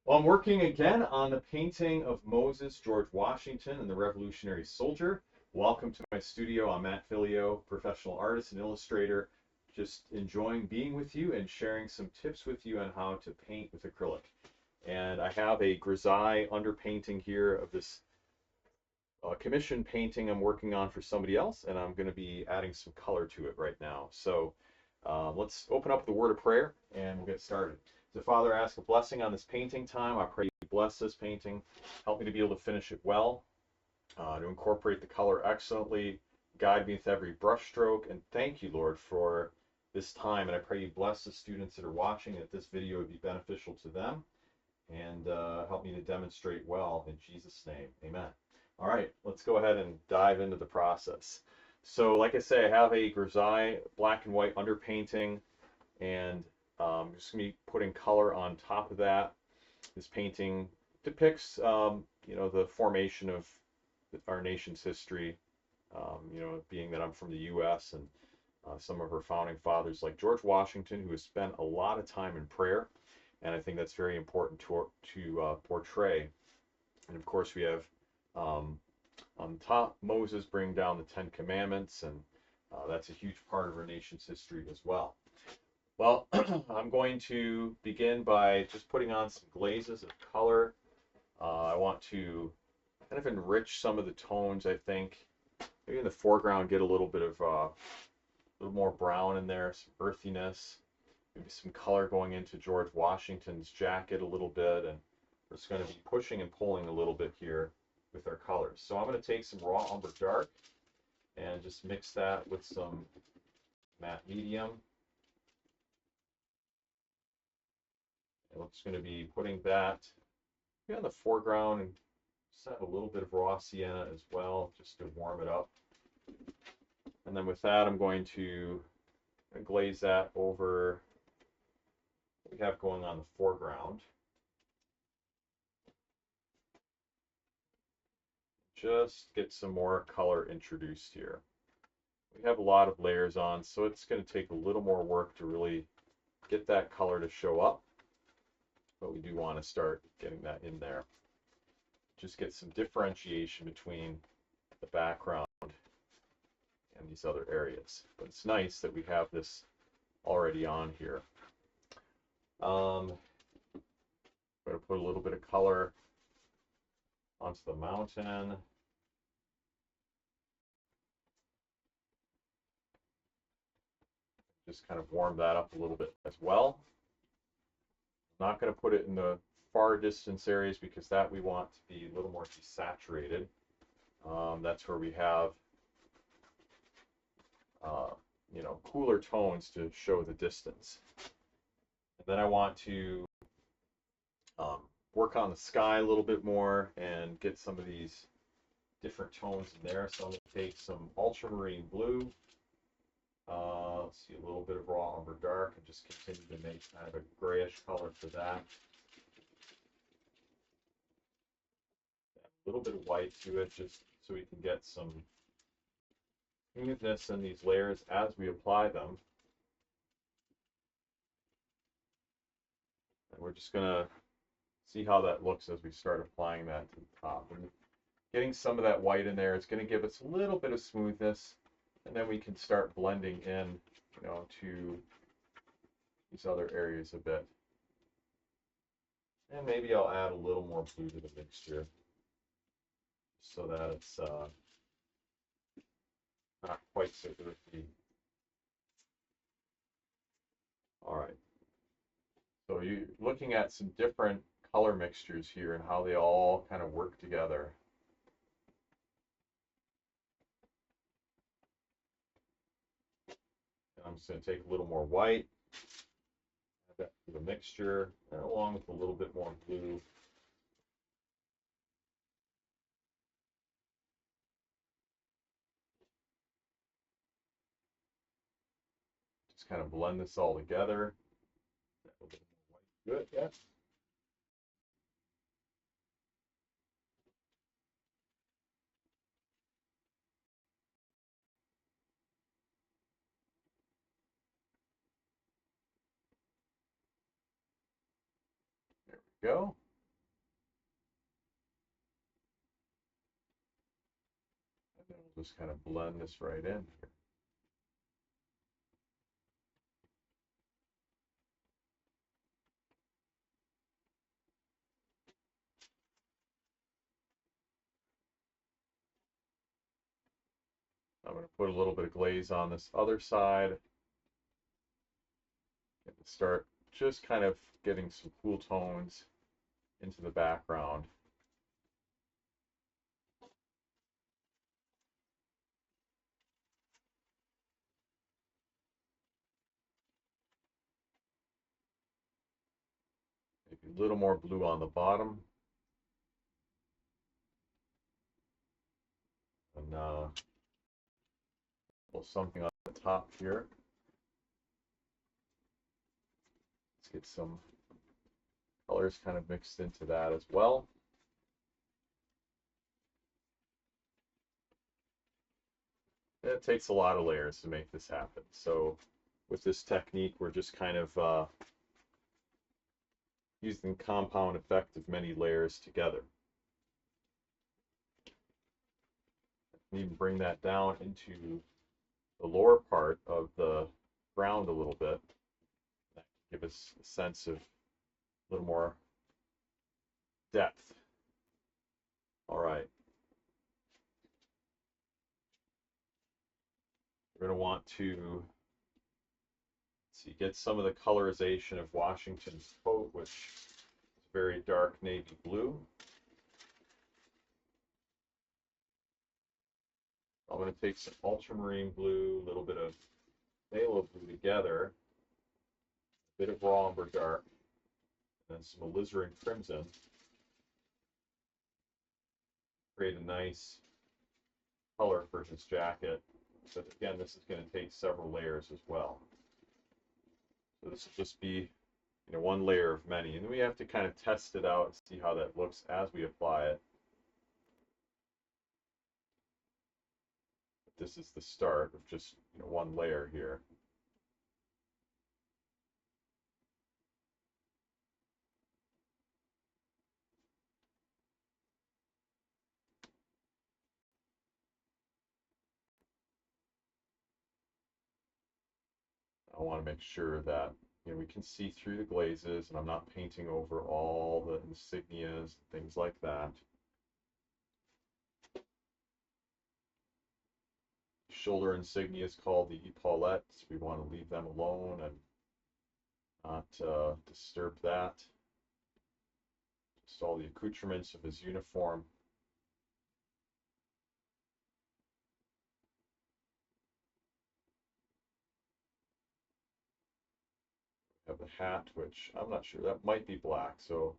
Well, I'm working again on the painting of Moses, George Washington, and the Revolutionary Soldier. Welcome to my studio. I'm Matt Filleo, professional artist and illustrator. Just enjoying being with you and sharing some tips with you on how to paint with acrylic. And I have a grisaille underpainting here of this commission painting I'm working on for somebody else, and I'm going to be adding some color to it right now. So let's open up the word of prayer and we'll get started. So Father, I ask a blessing on this painting time. I pray you bless this painting. Help me to be able to finish it well, to incorporate the color excellently, guide me with every brush stroke, and thank you, Lord, for this time. And I pray you bless the students that are watching, that this video would be beneficial to them, and help me to demonstrate well in Jesus' name. Amen. All right, let's go ahead and dive into the process. So like I say, I have a grisaille black and white underpainting, and I'm just going to be putting color on top of that. This painting depicts, the formation of our nation's history, being that I'm from the U.S. and some of our founding fathers like George Washington, who has spent a lot of time in prayer, and I think that's very important to portray. And of course, we have on top Moses bringing down the Ten Commandments, and that's a huge part of our nation's history as well. Well, I'm going to begin by just putting on some glazes of color. I want to kind of enrich some of the tones, I think. Maybe in the foreground, get a little bit of a little more brown in there, some earthiness, maybe some color going into George Washington's jacket a little bit, and we're just going to be pushing and pulling a little bit here with our colors. So I'm going to take some raw umber dark and just mix that with some matte medium. And we're just going to be putting that on the foreground and just have a little bit of raw sienna as well, just to warm it up. And then with that, I'm going to glaze that over what we have going on the foreground. Just get some more color introduced here. We have a lot of layers on, so it's going to take a little more work to really get that color to show up. But we do want to start getting that in there. Just get some differentiation between the background and these other areas. But it's nice that we have this already on here. I'm going to put a little bit of color onto the mountain. Just kind of warm that up a little bit as well. I'm not going to put it in the far distance areas because that we want to be a little more desaturated. That's where we have cooler tones to show the distance. And then I want to work on the sky a little bit more and get some of these different tones in there. So I'm going to take some ultramarine blue. Let's see, a little bit of raw umber dark, and just continue to make kind of a grayish color for that. A little bit of white to it, just so we can get some smoothness in these layers as we apply them. And we're just going to see how that looks as we start applying that to the top. And getting some of that white in there is going to give us a little bit of smoothness, and then we can start blending in, to these other areas a bit. And maybe I'll add a little more blue to the mixture so that it's not quite so earthy. All right. So you're looking at some different color mixtures here and how they all kind of work together. And I'm just going to take a little more white, add that to the mixture, and along with a little bit more blue. Just kind of blend this all together. A little bit more white. Good, yeah. There we go. Just kind of blend this right in here. I'm going to put a little bit of glaze on this other side and start just kind of getting some cool tones into the background. Maybe a little more blue on the bottom. And something on the top here. Let's get some colors kind of mixed into that as well. It takes a lot of layers to make this happen. So with this technique, we're just kind of using the compound effect of many layers together. And even bring that down into the lower part of the ground a little bit. That can give us a sense of a little more depth. All right. We're going to want to get some of the colorization of Washington's coat, which is very dark navy blue. I'm going to take some ultramarine blue, a little bit of phthalo blue together, a bit of raw umber dark, and then some alizarin crimson. Create a nice color for his jacket. But again, this is going to take several layers as well. So this will just be, one layer of many. And then we have to kind of test it out and see how that looks as we apply it. But this is the start of just one layer here. I want to make sure that we can see through the glazes and I'm not painting over all the insignias, things like that. Shoulder insignias called the epaulettes. We want to leave them alone and not disturb that. Just all the accoutrements of his uniform. Have the hat, which I'm not sure, that might be black, so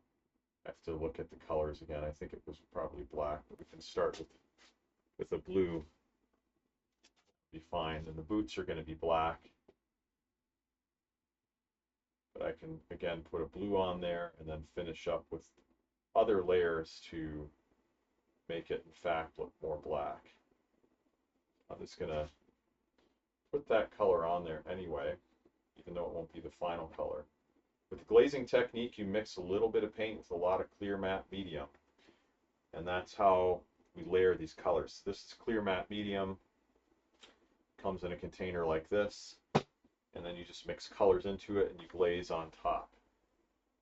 I have to look at the colors again. I think it was probably black, but we can start with a blue. Be fine. And the boots are going to be black, but I can again put a blue on there and then finish up with other layers to make it in fact look more black. I'm just going to put that color on there anyway, even though it won't be the final color. With the glazing technique, you mix a little bit of paint with a lot of clear matte medium, and that's how we layer these colors. This is clear matte medium, comes in a container like this, and then you just mix colors into it and you glaze on top.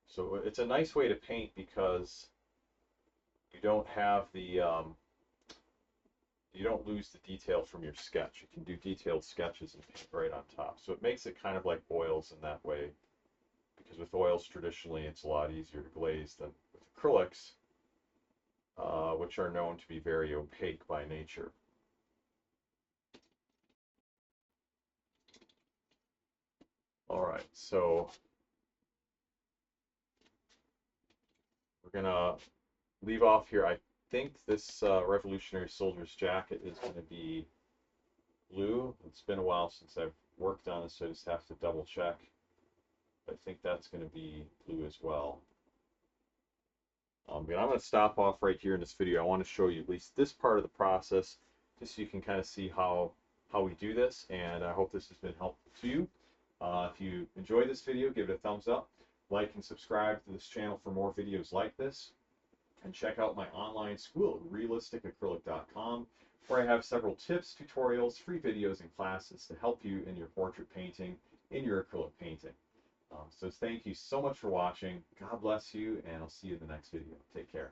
So it's a nice way to paint because you don't have the you don't lose the detail from your sketch. You can do detailed sketches and paint right on top. So it makes it kind of like oils in that way, because with oils traditionally it's a lot easier to glaze than with acrylics, which are known to be very opaque by nature. All right, so we're gonna leave off here. I think this Revolutionary Soldier's jacket is going to be blue. It's been a while since I've worked on this, so I just have to double check. I think that's going to be blue as well. But I'm going to stop off right here in this video. I want to show you at least this part of the process, just so you can kind of see how we do this, and I hope this has been helpful to you. If you enjoyed this video, give it a thumbs up, like and subscribe to this channel for more videos like this. And check out my online school at realisticacrylic.com, where I have several tips, tutorials, free videos, and classes to help you in your portrait painting, in your acrylic painting. So thank you so much for watching. God bless you, and I'll see you in the next video. Take care.